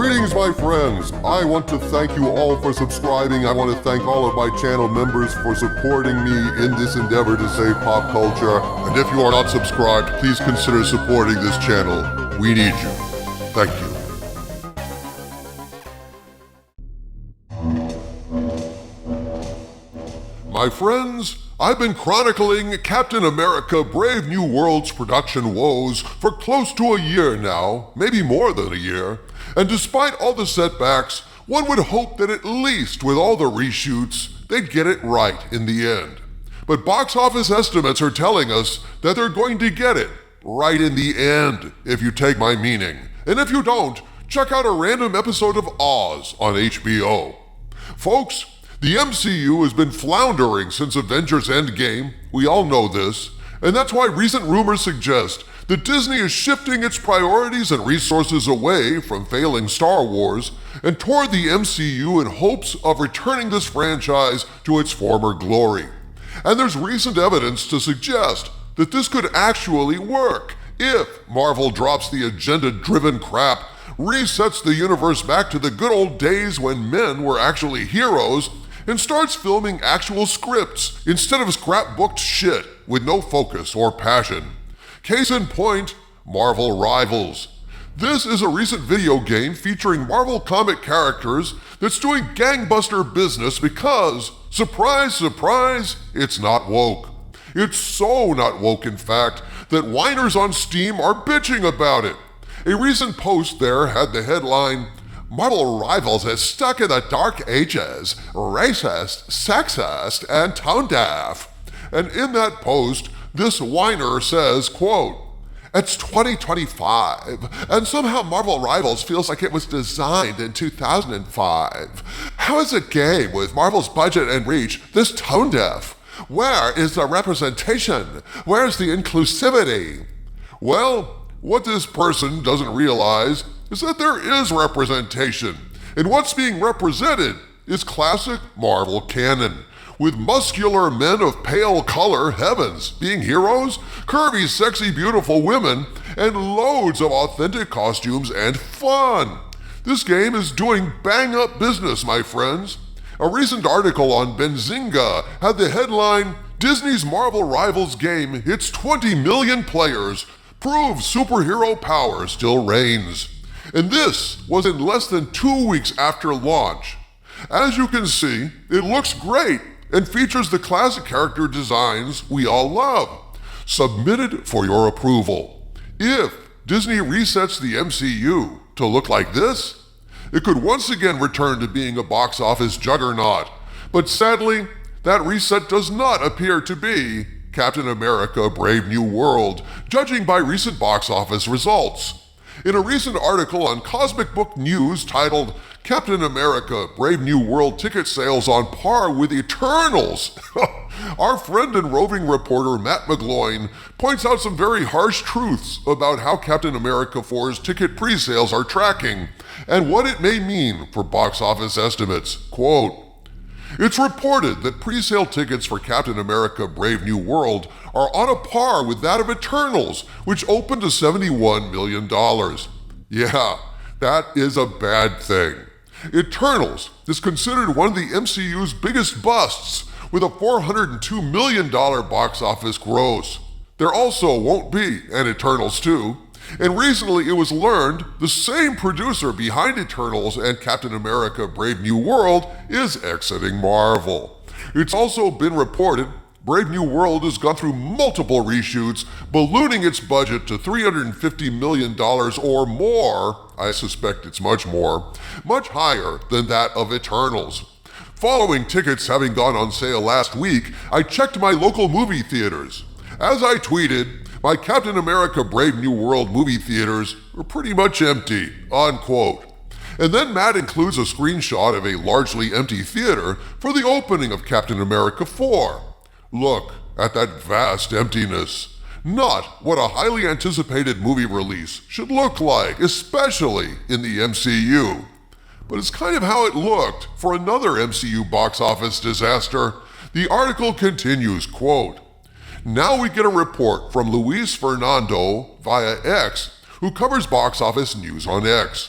Greetings, my friends. I want to thank you all for subscribing. I want to thank all of my channel members for supporting me in this endeavor to save pop culture. And if you are not subscribed, please consider supporting this channel. We need you. Thank you. My friends, I've been chronicling Captain America Brave New World's production woes for close to a year now, maybe more than a year. And despite all the setbacks, one would hope that at least with all the reshoots, they'd get it right in the end. But box office estimates are telling us that they're going to get it right in the end, if you take my meaning. And if you don't, check out a random episode of Oz on HBO. Folks, the MCU has been floundering since Avengers Endgame. We all know this. And that's why recent rumors suggest that Disney is shifting its priorities and resources away from failing Star Wars and toward the MCU in hopes of returning this franchise to its former glory. And there's recent evidence to suggest that this could actually work if Marvel drops the agenda-driven crap, resets the universe back to the good old days when men were actually heroes, and starts filming actual scripts instead of scrapbooked shit with no focus or passion. Case in point, Marvel Rivals. This is a recent video game featuring Marvel comic characters that's doing gangbuster business because, surprise, surprise, it's not woke. It's so not woke, in fact, that whiners on Steam are bitching about it. A recent post there had the headline, "Marvel Rivals is stuck in the dark ages, racist, sexist, and tone-deaf." And in that post, this whiner says, quote, "It's 2025, and somehow Marvel Rivals feels like it was designed in 2005. How is a game with Marvel's budget and reach this tone-deaf? Where is the representation? Where's the inclusivity?" Well, what this person doesn't realize is that there is representation, and what's being represented is classic Marvel canon, with muscular men of pale color, heavens, being heroes, curvy, sexy, beautiful women, and loads of authentic costumes and fun. This game is doing bang-up business, my friends. A recent article on Benzinga had the headline, "Disney's Marvel Rivals game hits 20 million players, proves superhero power still reigns." And this was in less than 2 weeks after launch. As you can see, it looks great and features the classic character designs we all love. Submitted for your approval. If Disney resets the MCU to look like this, it could once again return to being a box office juggernaut. But sadly, that reset does not appear to be Captain America Brave New World, judging by recent box office results. In a recent article on Cosmic Book News titled, "Captain America Brave New World ticket sales on par with Eternals," our friend and roving reporter Matt McGloin points out some very harsh truths about how Captain America 4's ticket pre-sales are tracking and what it may mean for box office estimates. Quote, "It's reported that pre-sale tickets for Captain America Brave New World are on a par with that of Eternals, which opened to $71 million. Yeah, that is a bad thing. Eternals is considered one of the MCU's biggest busts, with a $402 million box office gross. There also won't be an Eternals 2. And recently it was learned the same producer behind Eternals and Captain America Brave New World is exiting Marvel. It's also been reported Brave New World has gone through multiple reshoots, ballooning its budget to $350 million or more. I suspect it's much more, much higher than that of Eternals. Following tickets having gone on sale last week, I checked my local movie theaters. As I tweeted, my Captain America Brave New World movie theaters were pretty much empty, unquote. And then Matt includes a screenshot of a largely empty theater for the opening of Captain America 4. Look at that vast emptiness. Not what a highly anticipated movie release should look like, especially in the MCU. But it's kind of how it looked for another MCU box office disaster. The article continues, quote, "Now we get a report from Luis Fernando via X, who covers box office news on X.